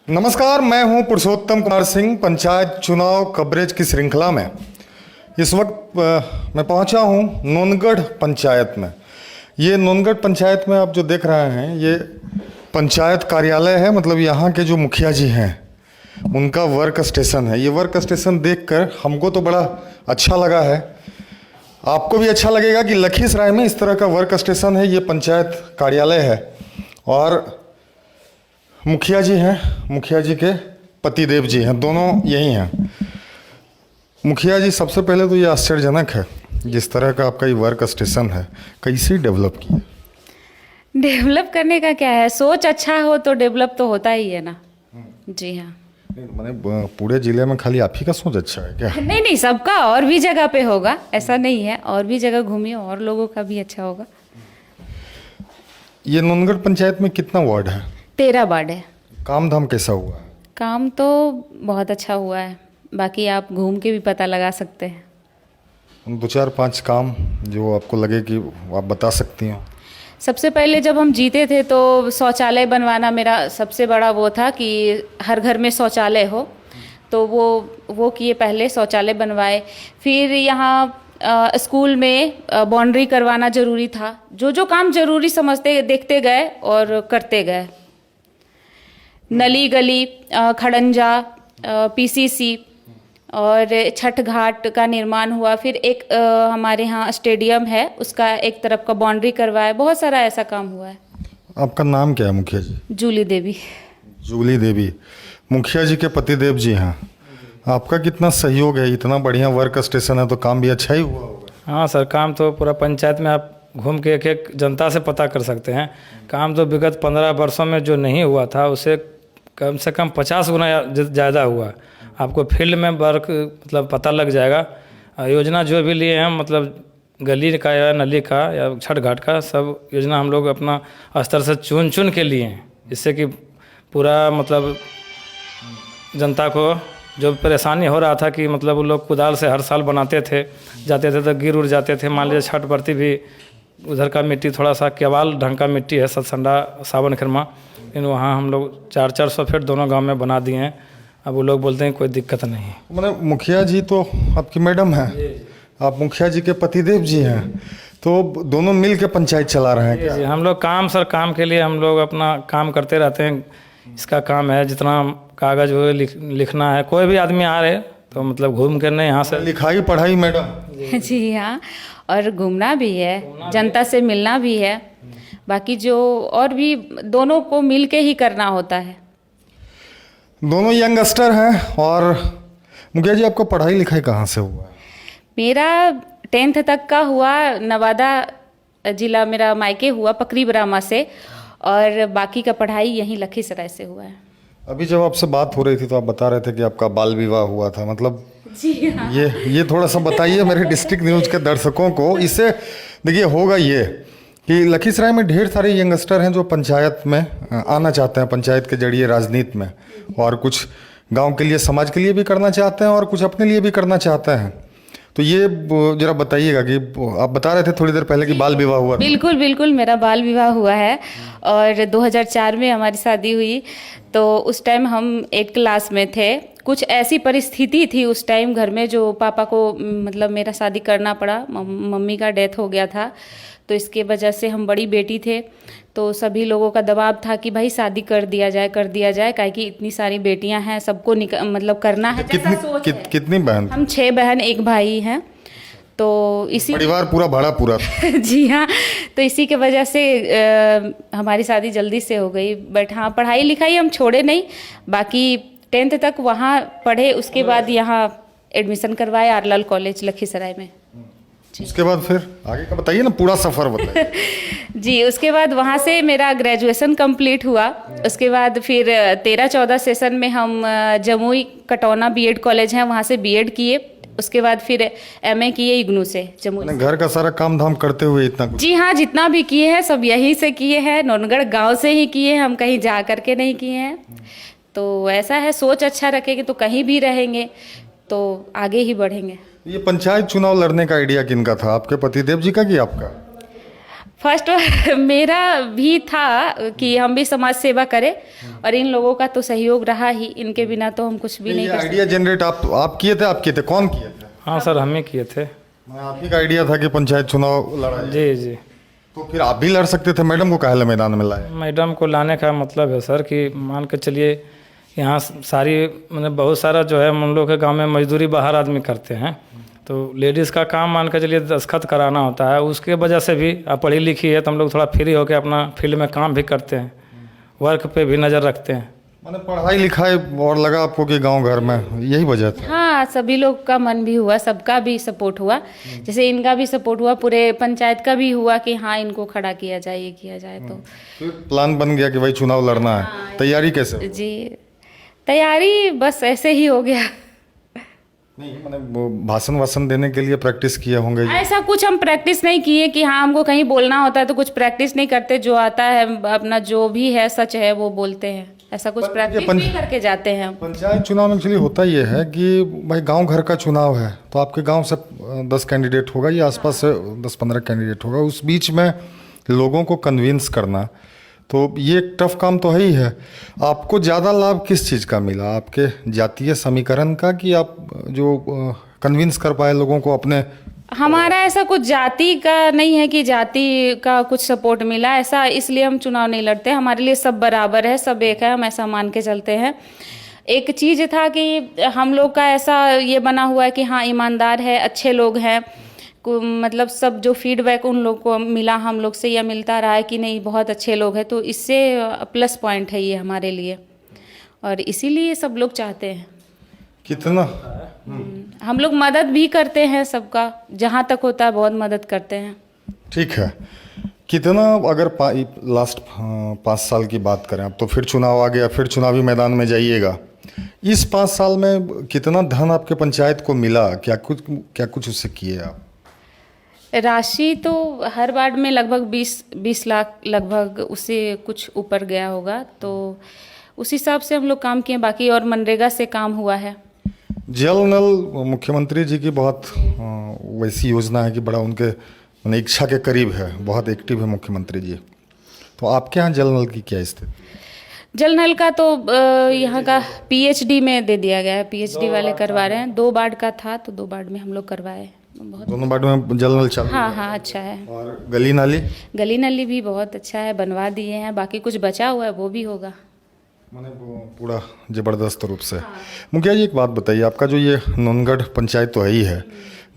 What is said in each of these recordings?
नमस्कार, मैं हूं पुरुषोत्तम कुमार सिंह। पंचायत चुनाव कवरेज की श्रृंखला में इस वक्त मैं पहुंचा हूं नोनगढ़ पंचायत में। ये नोनगढ़ पंचायत में आप जो देख रहे हैं ये पंचायत कार्यालय है, मतलब यहाँ के जो मुखिया जी हैं उनका वर्क स्टेशन है। ये वर्क स्टेशन देखकर हमको तो बड़ा अच्छा लगा है, आपको भी अच्छा लगेगा कि लखीसराय में इस तरह का वर्क स्टेशन है। ये पंचायत कार्यालय है और मुखिया जी हैं, मुखिया जी के पतिदेव जी हैं, दोनों यही हैं। मुखिया जी, सबसे पहले तो ये आश्चर्यजनक है जिस तरह का आपका ये वर्क स्टेशन है, कैसे डेवलप किया? डेवलप करने का क्या है, सोच अच्छा हो तो डेवलप तो होता ही है ना। जी हाँ। मैंने पूरे जिले में खाली आप ही का सोच अच्छा है क्या? नहीं नहीं, सबका और भी जगह पे होगा, ऐसा नहीं है। और भी जगह घूमिए और लोगों का भी अच्छा होगा। ये नोनगढ़ पंचायत में कितना वार्ड है? 13 वार्ड है। काम धाम कैसा हुआ है? काम तो बहुत अच्छा हुआ है, बाकी आप घूम के भी पता लगा सकते हैं। 2-4-5 काम जो आपको लगे कि आप बता सकती हो। सबसे पहले जब हम जीते थे तो शौचालय बनवाना मेरा सबसे बड़ा वो था कि हर घर में शौचालय हो, तो वो किए, पहले शौचालय बनवाए। फिर यहाँ स्कूल में बाउंड्री करवाना ज़रूरी था। जो जो काम ज़रूरी समझते देखते गए और करते गए। नली गली, खड़ंजा, पीसीसी और छठ घाट का निर्माण हुआ। फिर एक हमारे यहाँ स्टेडियम है, उसका एक तरफ का बाउंड्री करवाया। बहुत सारा ऐसा काम हुआ है। आपका नाम क्या है मुखिया जी? जूली देवी। जूली देवी मुखिया जी के पतिदेव जी हैं। आपका कितना सहयोग है? इतना बढ़िया वर्क स्टेशन है तो काम भी अच्छा ही हुआ होगा। हाँ सर, काम तो पूरा पंचायत में आप घूम के एक एक जनता से पता कर सकते हैं। काम तो विगत 15 वर्षों में जो नहीं हुआ था उसे कम से कम 50 गुना ज़्यादा हुआ। आपको फील्ड में वर्क मतलब पता लग जाएगा। योजना जो भी लिए हैं, मतलब गली का या नली का या छठ घाट का, सब योजना हम लोग अपना स्तर से चुन के लिए हैं, जिससे कि पूरा मतलब जनता को जो परेशानी हो रहा था कि मतलब वो लोग कुदाल से हर साल बनाते थे, जाते थे तो गिर उड़ जाते थे। मान लीजिए छठ प्रति भी उधर का मिट्टी थोड़ा सा केवाल ढंग का मिट्टी है, सतसंडा सावन खिरमा, लेकिन वहाँ हम लोग 400-400 फीट दोनों गांव में बना दिए हैं। अब वो लोग बोलते हैं कोई दिक्कत नहीं। मतलब मुखिया जी तो आपकी मैडम हैं, आप मुखिया जी के पतिदेव जी हैं, तो दोनों मिल के पंचायत चला रहे हैं क्या? जी, हम लोग काम के लिए हम लोग अपना काम करते रहते हैं। इसका काम है, जितना कागज़ वो लिखना है। कोई भी आदमी आ रहे तो मतलब घूम कर नहीं यहाँ से लिखाई पढ़ाई मैडम? जी हाँ, और घूमना भी है, जनता से मिलना भी है। बाकी जो और भी दोनों को मिल के ही करना होता है। दोनों यंगस्टर हैं। और मुखिया जी, आपको पढ़ाई लिखाई कहाँ से हुआ है? मेरा 10th तक का हुआ नवादा जिला, मेरा मायके हुआ पकरी बरामा से, और बाकी का पढ़ाई यहीं लखीसराय से हुआ है। अभी जब आपसे बात हो रही थी तो आप बता रहे थे कि आपका बाल विवाह हुआ था, मतलब जी हाँ। ये थोड़ा सा बताइए मेरे डिस्ट्रिक्ट न्यूज़ के दर्शकों को। इससे देखिए होगा ये कि लखीसराय में ढेर सारे यंगस्टर हैं जो पंचायत में आना चाहते हैं, पंचायत के जरिए राजनीति में, और कुछ गांव के लिए समाज के लिए भी करना चाहते हैं और कुछ अपने लिए भी करना चाहते हैं। तो ये जरा बताइएगा कि आप बता रहे थे थोड़ी देर पहले कि बाल विवाह हुआ। बिल्कुल बिल्कुल, मेरा बाल विवाह हुआ है और 2004 में हमारी शादी हुई। तो उस टाइम हम 8 क्लास में थे। कुछ ऐसी परिस्थिति थी उस टाइम घर में जो पापा को मतलब मेरा शादी करना पड़ा। मम्मी का डेथ हो गया था, तो इसके वजह से हम बड़ी बेटी थे, तो सभी लोगों का दबाव था कि भाई शादी कर दिया जाए काहे कि इतनी सारी बेटियां हैं, सबको मतलब करना है। कितनी बहन? हम 6 बहन 1 भाई हैं। तो इसी परिवार पूरा भाड़ा पूरा जी हाँ, तो इसी के वजह से हमारी शादी जल्दी से हो गई। बट हाँ, पढ़ाई लिखाई हम छोड़े नहीं, बाकी 10th तक वहाँ पढ़े। उसके बाद यहाँ एडमिशन करवाए आरलाल कॉलेज लखीसराय में। उसके बाद फिर आगे का बताइए ना, पूरा सफ़र बताइए। जी, उसके बाद वहाँ से मेरा ग्रेजुएशन कंप्लीट हुआ। उसके बाद फिर 13-14 सेशन में हम जमुई कटौना बीएड कॉलेज है, वहाँ से बीएड किए। उसके बाद फिर एमए किए इग्नू से जमुई। घर का सारा काम धाम करते हुए इतना कुछ? जी हाँ, जितना भी किए हैं सब यहीं से किए हैं, नौनगढ़ गांव से ही किए हैं, हम कहीं जा करके नहीं किए हैं। तो ऐसा है, सोच अच्छा रखेंगे तो कहीं भी रहेंगे, तो आगे ही बढ़ेंगे। ये पंचायत चुनाव लड़ने का आइडिया किनका था, आपके पतिदेव जी का कि आपका? फर्स्ट मेरा भी था कि हम भी समाज सेवा करें, और इन लोगों का तो सहयोग रहा ही, इनके बिना तो हम कुछ भी नहीं ये कर सकते। आइडिया जनरेट आप किए थे कौन किए थे? हाँ सर, हम ही किए थे। आप ही का आइडिया था कि पंचायत चुनाव लड़ा जाए। जी जी। तो फिर आप भी लड़ सकते थे, मैडम को काहे मैदान में लाए? मैडम को लाने का मतलब है सर कि मान के चलिए यहाँ सारी मतलब बहुत सारा जो है हम लोग के गांव में मजदूरी बाहर आदमी करते हैं, तो लेडीज़ का काम मान के चलिए दस्तखत कराना होता है, उसके वजह से भी आप पढ़ी लिखी है तो हम लोग थोड़ा फ्री होकर अपना फील्ड में काम भी करते हैं, वर्क पे भी नज़र रखते हैं। मैंने पढ़ाई लिखाई और लगा आपको कि गांव घर में, यही वजह था? हाँ, सभी लोग का मन भी हुआ, सबका भी सपोर्ट हुआ, जैसे इनका भी सपोर्ट हुआ, पूरे पंचायत का भी हुआ कि हाँ इनको खड़ा किया जाए, ये किया जाए। तो फिर प्लान बन गया कि भाई चुनाव लड़ना है। तैयारी कैसे? जी, तैयारी बस ऐसे ही हो गया। नहीं मैंने वो भाषण वासन देने के लिए प्रैक्टिस किए होंगे? ऐसा कुछ हम प्रैक्टिस नहीं किए कि हाँ हमको कहीं बोलना होता है तो कुछ प्रैक्टिस नहीं करते, जो आता है अपना जो भी है सच है वो बोलते हैं, ऐसा कुछ प्रैक्टिस नहीं करके जाते हैं। पंचायत चुनाव में एक्चुअली होता ये है कि भाई गांव घर का चुनाव है, तो आपके गांव से 10 कैंडिडेट होगा या आसपास से 10-15 कैंडिडेट होगा, उस बीच में लोगों को कन्विंस करना, तो ये एक टफ काम तो है ही है। आपको ज़्यादा लाभ किस चीज़ का मिला, आपके जातीय समीकरण का, कि आप जो कन्विंस कर पाए लोगों को अपने? हमारा ऐसा कुछ जाति का नहीं है कि जाति का कुछ सपोर्ट मिला, ऐसा इसलिए हम चुनाव नहीं लड़ते, हमारे लिए सब बराबर है, सब एक है, हम ऐसा मान के चलते हैं। एक चीज़ था कि हम लोग का ऐसा ये बना हुआ है कि हाँ ईमानदार है, अच्छे लोग हैं, मतलब सब जो फीडबैक उन लोग को मिला हम लोग से या मिलता रहा है कि नहीं बहुत अच्छे लोग हैं, तो इससे प्लस पॉइंट है ये हमारे लिए, और इसीलिए सब लोग चाहते हैं। कितना हम लोग मदद भी करते हैं सबका, जहाँ तक होता है बहुत मदद करते हैं। ठीक है, कितना अगर लास्ट 5 साल की बात करें, अब तो फिर चुनाव आ गया, फिर चुनावी मैदान में जाइएगा, इस 5 साल में कितना धन आपके पंचायत को मिला, क्या कुछ उससे किए आप? राशि तो हर वार्ड में लगभग 20 लाख लगभग, उससे कुछ ऊपर गया होगा, तो उस हिसाब से हम लोग काम किए, बाकी और मनरेगा से काम हुआ है। जल नल मुख्यमंत्री जी की बहुत वैसी योजना है कि बड़ा उनके इच्छा के करीब है, बहुत एक्टिव है मुख्यमंत्री जी, तो आपके यहाँ जल नल की क्या स्थिति? जल नल का तो यहाँ का पीएचडी में दे दिया गया है, पीएचडी वाले करवा रहे हैं, 2 वार्ड का था तो 2 वार्ड में हम लोग करवाए। बहुत दोनों वार्ड में जल नल चालू? हाँ अच्छा है। और गली नाली भी बहुत अच्छा है, बनवा दिए हैं, बाकी कुछ बचा हुआ है वो भी होगा। माने पूरा जबरदस्त रूप से। मुखिया जी एक बात बताइए, आपका जो ये नूनगढ़ पंचायत तो है ही है,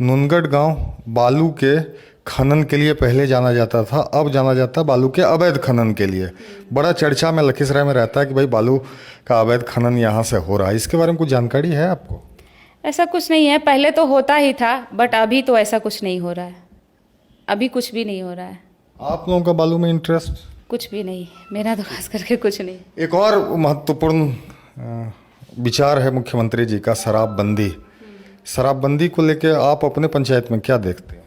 नूनगढ़ गांव बालू के खनन के लिए पहले जाना जाता था, अब जाना जाता है बालू के अवैध खनन के लिए। बड़ा चर्चा में लखीसराय में रहता है कि भाई बालू का अवैध खनन यहाँ से हो रहा है, इसके बारे में कुछ जानकारी है आपको? ऐसा कुछ नहीं है, पहले तो होता ही था, बट अभी तो ऐसा कुछ नहीं हो रहा है, अभी कुछ भी नहीं हो रहा है। आप लोगों का बालू में इंटरेस्ट? कुछ भी नहीं, मेरा तो खास करके कुछ नहीं। एक और महत्वपूर्ण विचार है मुख्यमंत्री जी का, शराबबंदी। शराबबंदी को लेके आप अपने पंचायत में क्या देखते हैं?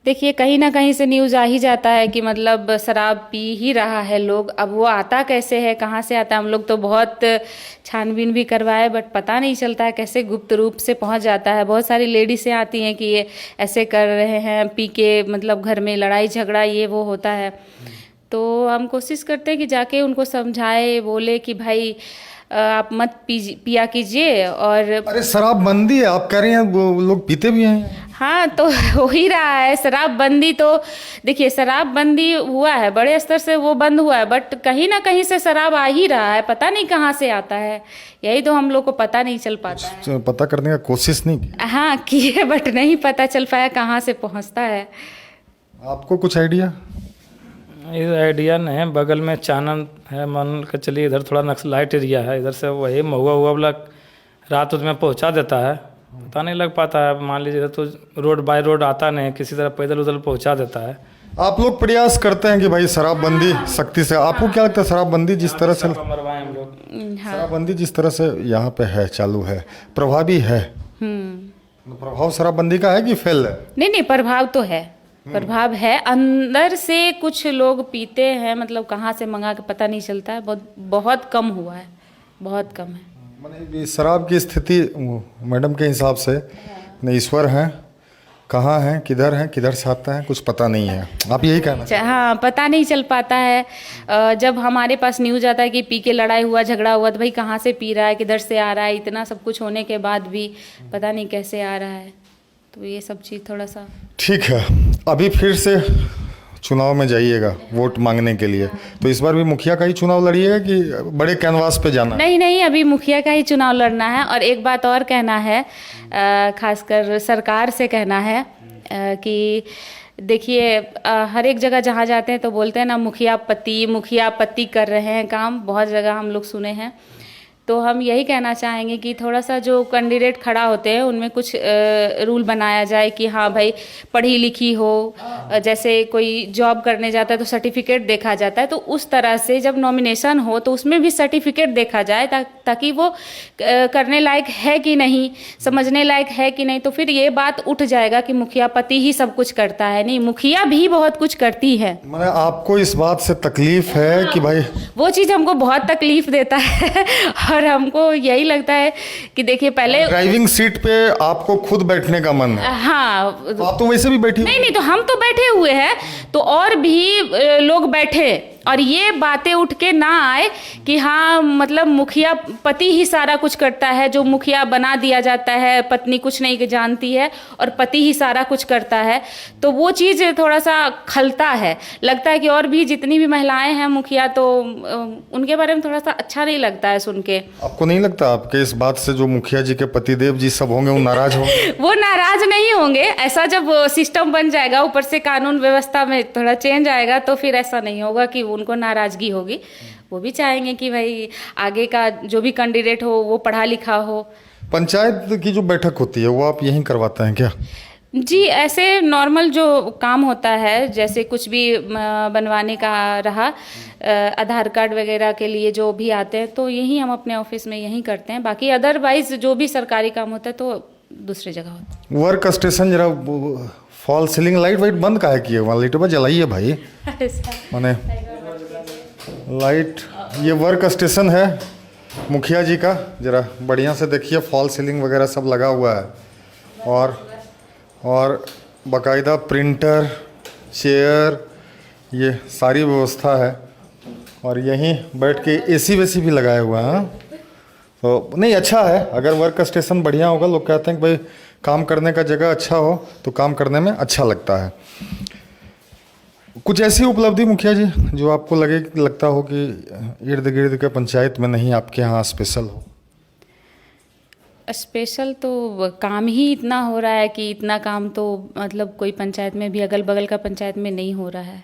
देखिए कहीं ना कहीं से न्यूज़ आ ही जाता है कि मतलब शराब पी ही रहा है लोग, अब वो आता कैसे है, कहाँ से आता है, हम लोग तो बहुत छानबीन भी करवाए बट पता नहीं चलता है कैसे गुप्त रूप से पहुंच जाता है। बहुत सारी लेडीज़ें आती हैं कि ये ऐसे कर रहे हैं, पी के मतलब घर में लड़ाई झगड़ा ये वो होता है, तो हम कोशिश करते हैं कि जाके उनको समझाए, बोले कि भाई आप मत पिया कीजिए। और अरे शराबबंदी है, आप कह रहे हैं वो लोग पीते भी हैं? हाँ तो हो ही रहा है शराबबंदी, तो देखिए शराबबंदी हुआ है, बड़े स्तर से वो बंद हुआ है, बट कहीं ना कहीं से शराब आ ही रहा है, पता नहीं कहाँ से आता है, यही तो हम लोग को पता नहीं चल पाता है। पता करने का कोशिश नहीं की? हाँ किए बट नहीं पता चल पाया कहाँ से पहुँचता है। आपको कुछ आइडिया? ये आइडिया नहीं है, बगल में चानन है, मान के चलिए इधर थोड़ा नक्सलाइट एरिया है, इधर से वही महुआ वाला रात में पहुंचा देता है, पता नहीं लग पाता है। मान लीजिए तो रोड बाय रोड आता नहीं, किसी तरह पैदल उधर पहुंचा देता है। आप लोग प्रयास करते हैं कि भाई शराबबंदी सख्ती से, आपको क्या लगता है शराबबंदी जिस तरह से शराबबंदी जिस तरह से यहाँ पे है, चालू है, प्रभावी है? प्रभाव शराबबंदी का है कि फेल है? नहीं प्रभाव तो है, प्रभाव है, अंदर से कुछ लोग पीते हैं, मतलब कहाँ से मंगा के पता नहीं चलता है, बहुत कम हुआ है, बहुत कम है। माने शराब की स्थिति मैडम के हिसाब से न ईश्वर हैं, कहाँ हैं, किधर से आता है, कुछ पता नहीं है, आप यही कहना चाहते हाँ, पता नहीं चल पाता है। जब हमारे पास न्यूज़ आता है कि पी के लड़ाई हुआ, झगड़ा हुआ, तो भाई कहाँ से पी रहा है, किधर से आ रहा है, इतना सब कुछ होने के बाद भी पता नहीं कैसे आ रहा है। तो ये सब चीज़ थोड़ा सा। ठीक है, अभी फिर से चुनाव में जाइएगा वोट मांगने के लिए, तो इस बार भी मुखिया का ही चुनाव लड़िएगा कि बड़े कैनवास पे जाना है? नहीं नहीं, अभी मुखिया का ही चुनाव लड़ना है। और एक बात और कहना है, खासकर सरकार से कहना है कि देखिए, हर एक जगह जहाँ जाते हैं तो बोलते हैं ना, मुखिया पति कर रहे हैं काम, बहुत जगह हम लोग सुने हैं। तो हम यही कहना चाहेंगे कि थोड़ा सा जो कैंडिडेट खड़ा होते हैं उनमें कुछ रूल बनाया जाए कि हाँ भाई पढ़ी लिखी हो, जैसे कोई जॉब करने जाता है तो सर्टिफिकेट देखा जाता है, तो उस तरह से जब नॉमिनेशन हो तो उसमें भी सर्टिफिकेट देखा जाए, ताकि वो करने लायक है कि नहीं, समझने लायक है कि नहीं। तो फिर ये बात उठ जाएगा कि मुखिया पति ही सब कुछ करता है। नहीं, मुखिया भी बहुत कुछ करती है। मैंने आपको इस बात से तकलीफ है कि भाई वो चीज़ हमको बहुत तकलीफ देता है और हमको यही लगता है कि देखिए, पहले ड्राइविंग सीट पे आपको खुद बैठने का मन है। हाँ, तो आप तो वैसे भी बैठी नहीं, तो हम तो बैठे हुए हैं, तो और भी लोग बैठे, और ये बातें उठ के ना आए कि हाँ मतलब मुखिया पति ही सारा कुछ करता है, जो मुखिया बना दिया जाता है, पत्नी कुछ नहीं जानती है और पति ही सारा कुछ करता है। तो वो चीज़ थोड़ा सा खलता है, लगता है कि और भी जितनी भी महिलाएं हैं मुखिया, तो उनके बारे में थोड़ा सा अच्छा नहीं लगता है सुन के। आपको नहीं लगता आपके इस बात से जो मुखिया जी के पतिदेव जी सब होंगे वो नाराज होंगे? वो नाराज नहीं होंगे, ऐसा जब सिस्टम बन जाएगा, ऊपर से कानून व्यवस्था में थोड़ा चेंज आएगा, तो फिर ऐसा नहीं होगा कि उनको नाराजगी होगी। वो भी चाहेंगे कि भाई आगे का जो भी कैंडिडेट हो वो पढ़ा लिखा हो। पंचायत की जो बैठक होती है वो आप यहीं करवाते हैं क्या? जी, ऐसे नॉर्मल जो काम होता है, जैसे कुछ भी बनवाने का रहा, आधार कार्ड वगैरह के लिए जो भी आते हैं, तो यही हम अपने ऑफिस में यही करते हैं। बाकी अदरवाइज जो भी सरकारी काम होता है तो दूसरी जगह होता है। वर्क स्टेशन जरा फॉल सीलिंग लाइट वाइट बंद काहे किए, वहाँ लाइट पर जलाइए भाई। माने लाइट, ये वर्क स्टेशन है मुखिया जी का, जरा बढ़िया से देखिए, फॉल सीलिंग वगैरह सब लगा हुआ है, और बाकायदा प्रिंटर, चेयर, ये सारी व्यवस्था है, और यहीं बैठ के एसी वेसी भी लगाया हुआ है। तो नहीं, अच्छा है, अगर वर्क स्टेशन बढ़िया होगा, लोग कहते हैं कि भाई काम करने का जगह अच्छा हो तो काम करने में अच्छा लगता है। कुछ ऐसी उपलब्धि मुखिया जी जो आपको लगता हो कि इर्द गिर्द के पंचायत में नहीं, आपके यहाँ स्पेशल हो? स्पेशल तो काम ही इतना हो रहा है कि इतना काम तो मतलब कोई पंचायत में भी, अगल बगल का पंचायत में नहीं हो रहा है।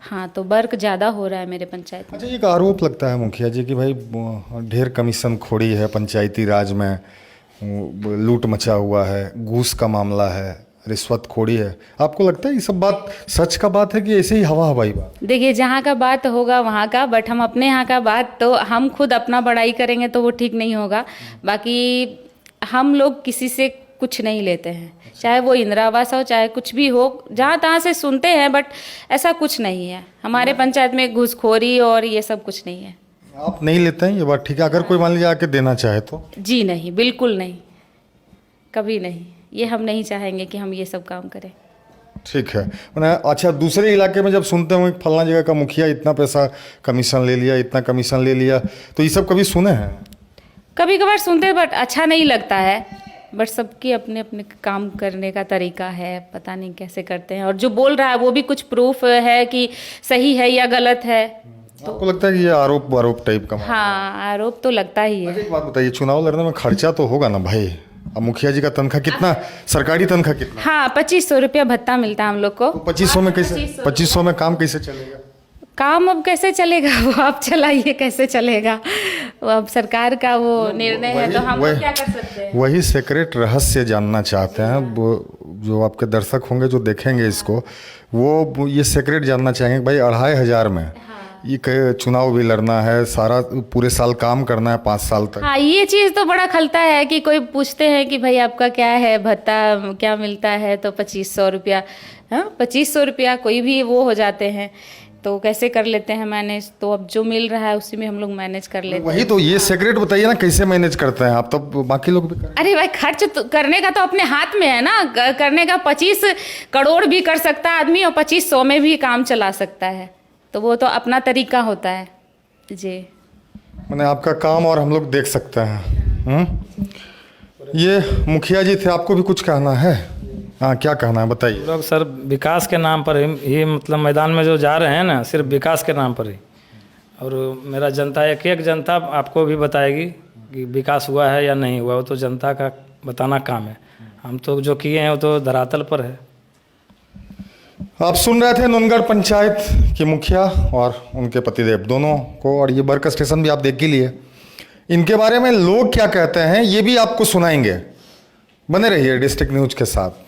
हाँ, तो वर्क ज़्यादा हो रहा है मेरे पंचायत में। अच्छा, एक आरोप लगता है मुखिया जी कि भाई ढेर कमीशन खोड़ी है पंचायती राज में, लूट मचा हुआ है, घूस का मामला है, रिश्वत खोड़ी है। आपको लगता है ये सब बात सच का बात है कि ऐसे ही हवा हवाई बात? देखिए, जहाँ का बात होगा वहाँ का, बट हम अपने यहाँ का बात, तो हम खुद अपना बड़ाई करेंगे तो वो ठीक नहीं होगा। बाकी हम लोग किसी से कुछ नहीं लेते हैं, चाहे वो इंदिरा आवास हो, चाहे कुछ भी हो, जहाँ तहाँ से सुनते हैं, बट ऐसा कुछ नहीं है हमारे पंचायत में। घूसखोरी और ये सब कुछ नहीं है। आप नहीं लेते हैं, ये बात ठीक है। अगर कोई मान लीजिए आके देना चाहे तो? जी नहीं, बिल्कुल नहीं, कभी नहीं। ये हम नहीं चाहेंगे कि हम ये सब काम करें। ठीक है। मैंने अच्छा, दूसरे इलाके में जब सुनते हो फलना जगह का मुखिया इतना पैसा कमीशन ले लिया, इतना कमीशन ले लिया, तो ये सब कभी सुने हैं? कभी कभार सुनते हैं, बट अच्छा नहीं लगता है। बट सबकी अपने अपने काम करने का तरीका है, पता नहीं कैसे करते हैं, और जो बोल रहा है वो भी कुछ प्रूफ है कि सही है या गलत है। तो आपको लगता है कि ये आरोप टाइप का? हाँ, आरोप तो लगता ही है। एक बात बताइए, चुनाव लड़ने में खर्चा तो होगा ना भाई? अब मुखिया जी का तनख्वाह कितना, सरकारी तनख्वाह कितना? हाँ, 2500 रुपया भत्ता मिलता है हम लोग को। तो 2500 में कैसे, 2500 में काम कैसे चलेगा? काम अब कैसे चलेगा, वो आप चलाइए, कैसे चलेगा, वो अब सरकार का वो निर्णय है, तो हम लोग क्या कर सकते हैं? वही सीक्रेट रहस्य जानना चाहते हैं वो, जो आपके दर्शक होंगे जो देखेंगे इसको, वो ये सीक्रेट जानना चाहेंगे। भाई 2500 में ये चुनाव भी लड़ना है, सारा पूरे साल काम करना है 5 साल तक। हाँ, ये चीज़ तो बड़ा खलता है कि कोई पूछते हैं कि भाई आपका क्या है भत्ता, क्या मिलता है, तो 2500 रुपया, हाँ 2500 रुपया कोई भी वो हो जाते हैं। तो कैसे कर लेते हैं मैनेज, तो अब जो मिल रहा है उसी में हम लोग मैनेज कर लेते हैं। वही तो, ये सेक्रेट बताइए ना, कैसे मैनेज करते हैं आप, तब बाकी लोग भी करें। अरे भाई, खर्च तो करने का तो अपने हाथ में है ना, करने का 25 करोड़ भी कर सकता है आदमी और 2500 में भी काम चला सकता है, तो वो तो अपना तरीका होता है जी। मैंने आपका काम और हम लोग देख सकते हैं। ये मुखिया जी थे, आपको भी कुछ कहना है? हाँ, क्या कहना है बताइए। लोग सर विकास के नाम पर ही मतलब मैदान में जो जा रहे हैं ना, सिर्फ विकास के नाम पर ही, और मेरा जनता एक एक जनता आपको भी बताएगी कि विकास हुआ है या नहीं हुआ, वो तो जनता का बताना काम है। हम तो जो किए हैं वो तो धरातल पर है। आप सुन रहे थे नूनगढ़ पंचायत के मुखिया और उनके पतिदेव दोनों को, और ये वर्क स्टेशन भी आप देख के लिए। इनके बारे में लोग क्या कहते हैं ये भी आपको सुनाएंगे। बने रहिए डिस्ट्रिक्ट न्यूज के साथ।